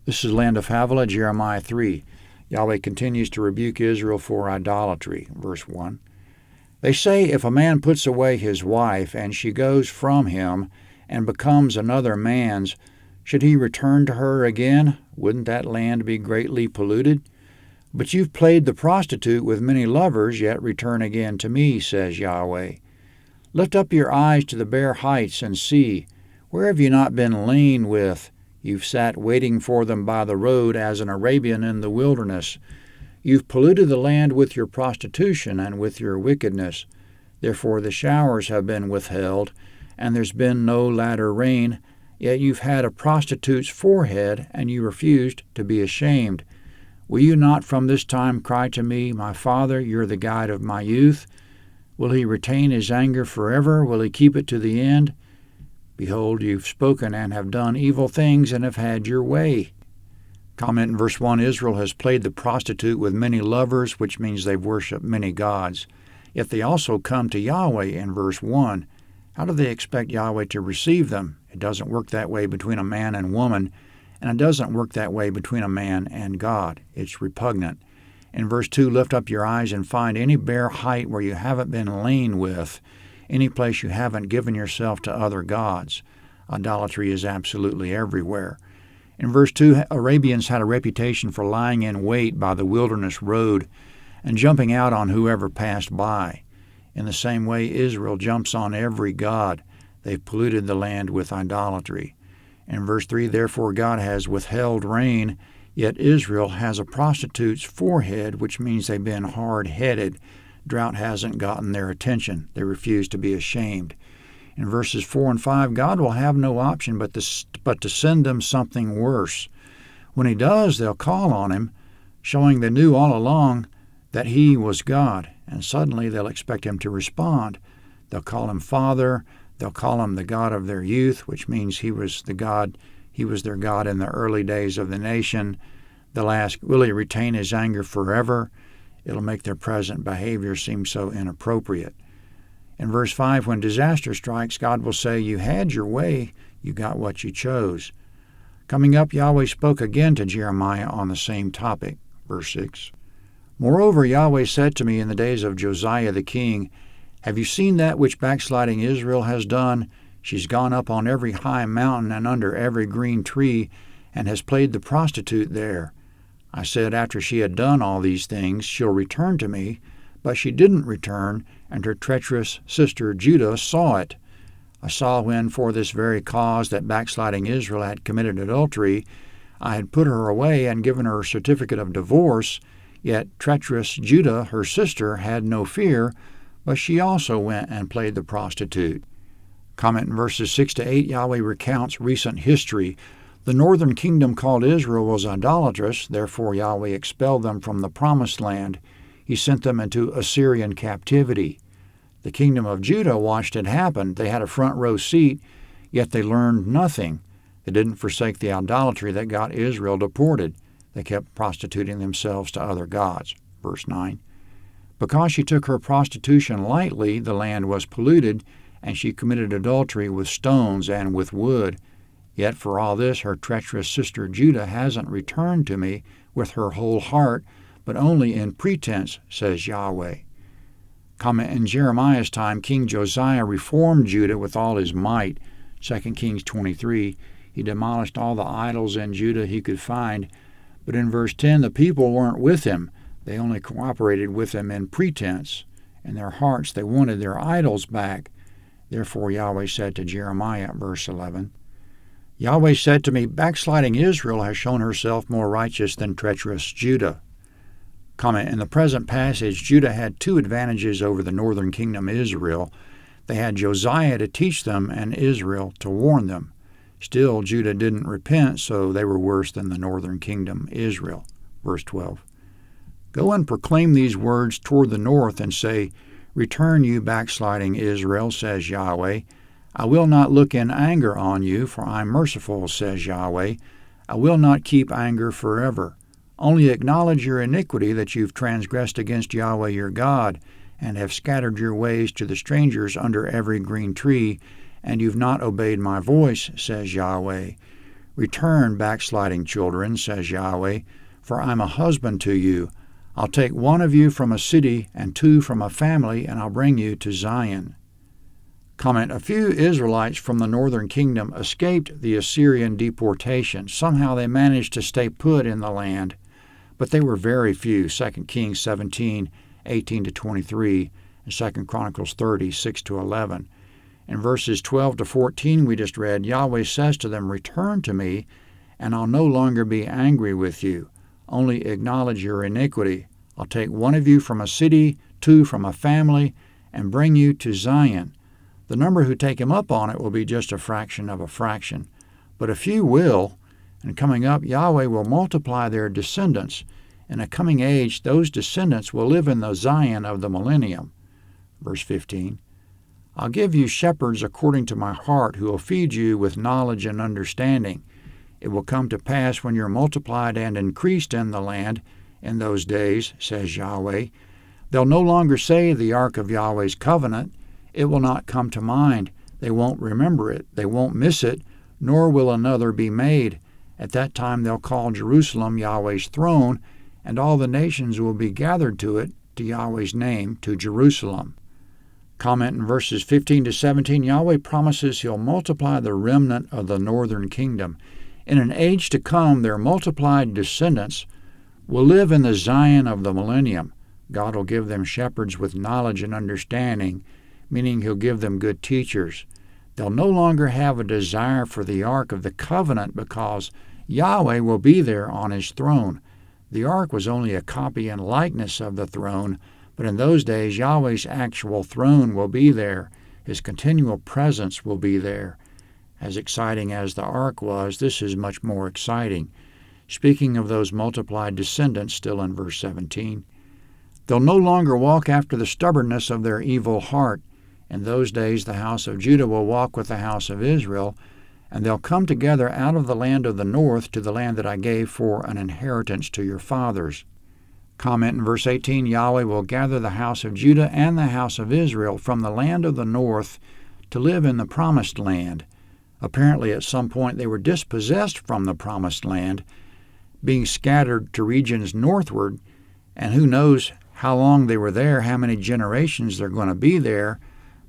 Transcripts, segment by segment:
This is Land of Havilah, Jeremiah 3. Yahweh continues to rebuke Israel for idolatry. Verse 1. They say, if a man puts away his wife, and she goes from him, and becomes another man's, should he return to her again? Wouldn't that land be greatly polluted? But you've played the prostitute with many lovers, yet return again to me, says Yahweh. Lift up your eyes to the bare heights and see. Where have you not been lain with? You've sat waiting for them by the road as an Arabian in the wilderness. You've polluted the land with your prostitution and with your wickedness. Therefore the showers have been withheld, and there's been no latter rain. Yet you've had a prostitute's forehead, and you refused to be ashamed. Will you not from this time cry to me, my Father, you're the guide of my youth? Will he retain his anger forever? Will he keep it to the end? Behold, you've spoken and have done evil things and have had your way. Comment in verse 1, Israel has played the prostitute with many lovers, which means they've worshipped many gods. Yet they also come to Yahweh in verse 1. How do they expect Yahweh to receive them? It doesn't work that way between a man and woman, and it doesn't work that way between a man and God. It's repugnant. In verse 2, lift up your eyes and find any bare height where you haven't been lain with, any place you haven't given yourself to other gods. Idolatry is absolutely everywhere. In verse 2, Arabians had a reputation for lying in wait by the wilderness road and jumping out on whoever passed by. In the same way, Israel jumps on every god. They've polluted the land with idolatry. In verse 3, therefore God has withheld rain, yet Israel has a prostitute's forehead, which means they've been hard-headed. Drought hasn't gotten their attention. They refuse to be ashamed. In verses 4 and 5, God will have no option but to send them something worse. When he does, they'll call on him, showing they knew all along that he was God, and suddenly they'll expect him to respond. They'll call him Father. They'll call him the God of their youth, which means he was their God in the early days of the nation. They'll ask, will he retain his anger forever? It'll make their present behavior seem so inappropriate. In verse 5, when disaster strikes, God will say, you had your way, you got what you chose. Coming up, Yahweh spoke again to Jeremiah on the same topic. Verse 6. Moreover, Yahweh said to me in the days of Josiah the king, have you seen that which backsliding Israel has done? She's gone up on every high mountain and under every green tree, and has played the prostitute there. I said after she had done all these things, she'll return to me, but she didn't return, and her treacherous sister Judah saw it. I saw when, for this very cause that backsliding Israel had committed adultery, I had put her away and given her a certificate of divorce, yet treacherous Judah, her sister, had no fear, but she also went and played the prostitute. Comment in verses 6 to 8, Yahweh recounts recent history. The northern kingdom called Israel was idolatrous, therefore Yahweh expelled them from the promised land. He sent them into Assyrian captivity. The kingdom of Judah watched it happen. They had a front row seat, yet they learned nothing. They didn't forsake the idolatry that got Israel deported. They kept prostituting themselves to other gods. Verse 9. Because she took her prostitution lightly, the land was polluted, and she committed adultery with stones and with wood. Yet for all this, her treacherous sister Judah hasn't returned to me with her whole heart, but only in pretense, says Yahweh. Comment in Jeremiah's time, King Josiah reformed Judah with all his might. 2 Kings 23. He demolished all the idols in Judah he could find. But in verse 10, the people weren't with him. They only cooperated with him in pretense. In their hearts they wanted their idols back. Therefore Yahweh said to Jeremiah, verse 11, Yahweh said to me, backsliding Israel has shown herself more righteous than treacherous Judah. Comment, in the present passage, Judah had two advantages over the northern kingdom Israel. They had Josiah to teach them and Israel to warn them. Still, Judah didn't repent, so they were worse than the northern kingdom Israel. Verse 12. Go and proclaim these words toward the north and say, return, you backsliding Israel, says Yahweh. I will not look in anger on you, for I am merciful, says Yahweh. I will not keep anger forever. Only acknowledge your iniquity, that you've transgressed against Yahweh your God, and have scattered your ways to the strangers under every green tree, and you've not obeyed my voice, says Yahweh. Return, backsliding children, says Yahweh, for I'm a husband to you. I'll take one of you from a city and two from a family, and I'll bring you to Zion. Comment, a few Israelites from the northern kingdom escaped the Assyrian deportation. Somehow they managed to stay put in the land, but they were very few. 2 Kings 17, 18-23, and 2 Chronicles 30, 6-11. In verses 12-14 we just read, Yahweh says to them, Return to me, and I'll no longer be angry with you. Only acknowledge your iniquity. I'll take one of you from a city, two from a family, and bring you to Zion. The number who take him up on it will be just a fraction of a fraction. But a few will, and coming up, Yahweh will multiply their descendants. In a coming age, those descendants will live in the Zion of the millennium. Verse 15, I'll give you shepherds according to my heart, who will feed you with knowledge and understanding. It will come to pass when you're multiplied and increased in the land in those days, says Yahweh. They'll no longer say the ark of Yahweh's covenant. It will not come to mind. They won't remember it. They won't miss it, nor will another be made. At that time they'll call Jerusalem Yahweh's throne, and all the nations will be gathered to it, to Yahweh's name, to Jerusalem. Comment in verses 15-17, Yahweh promises he'll multiply the remnant of the northern kingdom. In an age to come, their multiplied descendants will live in the Zion of the millennium. God will give them shepherds with knowledge and understanding, meaning he'll give them good teachers. They'll no longer have a desire for the Ark of the Covenant because Yahweh will be there on his throne. The Ark was only a copy and likeness of the throne, but in those days Yahweh's actual throne will be there. His continual presence will be there. As exciting as the Ark was, this is much more exciting. Speaking of those multiplied descendants, still in verse 17, they'll no longer walk after the stubbornness of their evil heart. In those days the house of Judah will walk with the house of Israel, and they'll come together out of the land of the north to the land that I gave for an inheritance to your fathers. Comment in verse 18, Yahweh will gather the house of Judah and the house of Israel from the land of the north to live in the promised land. Apparently at some point they were dispossessed from the promised land, being scattered to regions northward, and who knows how long they were there, how many generations they're going to be there.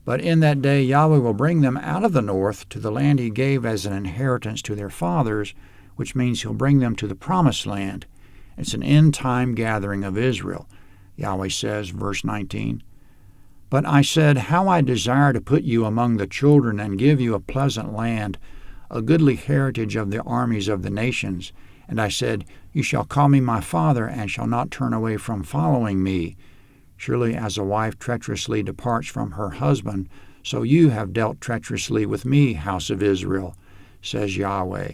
But in that day Yahweh will bring them out of the north to the land he gave as an inheritance to their fathers, which means he'll bring them to the promised land. It's an end-time gathering of Israel. Yahweh says, verse 19, But I said, How I desire to put you among the children and give you a pleasant land, a goodly heritage of the armies of the nations. And I said, You shall call me my father, and shall not turn away from following me. Surely as a wife treacherously departs from her husband, so you have dealt treacherously with me, house of Israel, says Yahweh.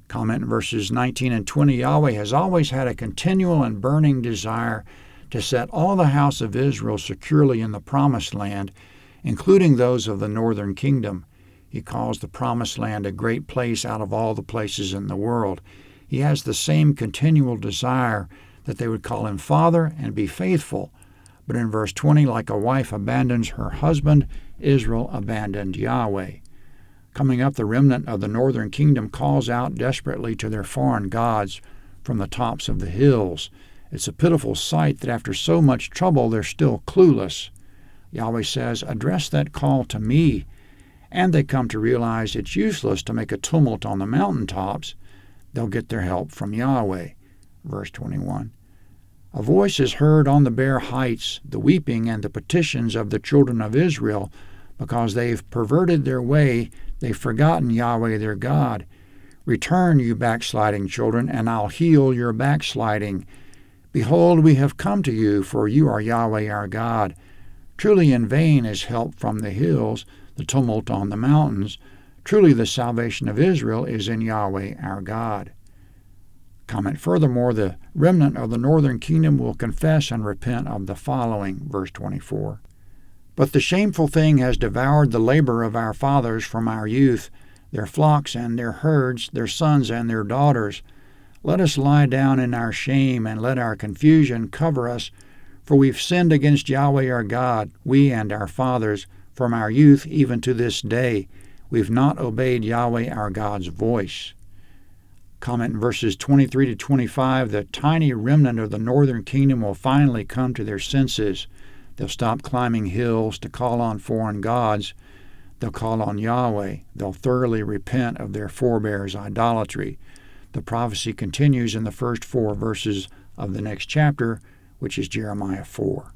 Comment in verses 19 and 20, Yahweh has always had a continual and burning desire to set all the house of Israel securely in the promised land, including those of the northern kingdom. He calls the promised land a great place out of all the places in the world. He has the same continual desire that they would call him Father and be faithful. But in verse 20, like a wife abandons her husband, Israel abandoned Yahweh. Coming up, the remnant of the northern kingdom calls out desperately to their foreign gods from the tops of the hills. It's a pitiful sight that after so much trouble they're still clueless. Yahweh says, Address that call to me. And they come to realize it's useless to make a tumult on the mountaintops. They'll get their help from Yahweh. Verse 21. A voice is heard on the bare heights, the weeping and the petitions of the children of Israel, because they've perverted their way, they've forgotten Yahweh their God. Return, you backsliding children, and I'll heal your backsliding. Behold, we have come to you, for you are Yahweh our God. Truly in vain is help from the hills, the tumult on the mountains. Truly the salvation of Israel is in Yahweh our God. Comment, furthermore, the remnant of the northern kingdom will confess and repent of the following, verse 24. But the shameful thing has devoured the labor of our fathers from our youth, their flocks and their herds, their sons and their daughters. Let us lie down in our shame, and let our confusion cover us, for we've sinned against Yahweh our God, we and our fathers, from our youth even to this day. We've not obeyed Yahweh our God's voice. Comment in verses 23 to 25, the tiny remnant of the northern kingdom will finally come to their senses. They'll stop climbing hills to call on foreign gods. They'll call on Yahweh. They'll thoroughly repent of their forebears' idolatry. The prophecy continues in the first 4 verses of the next chapter, which is Jeremiah 4.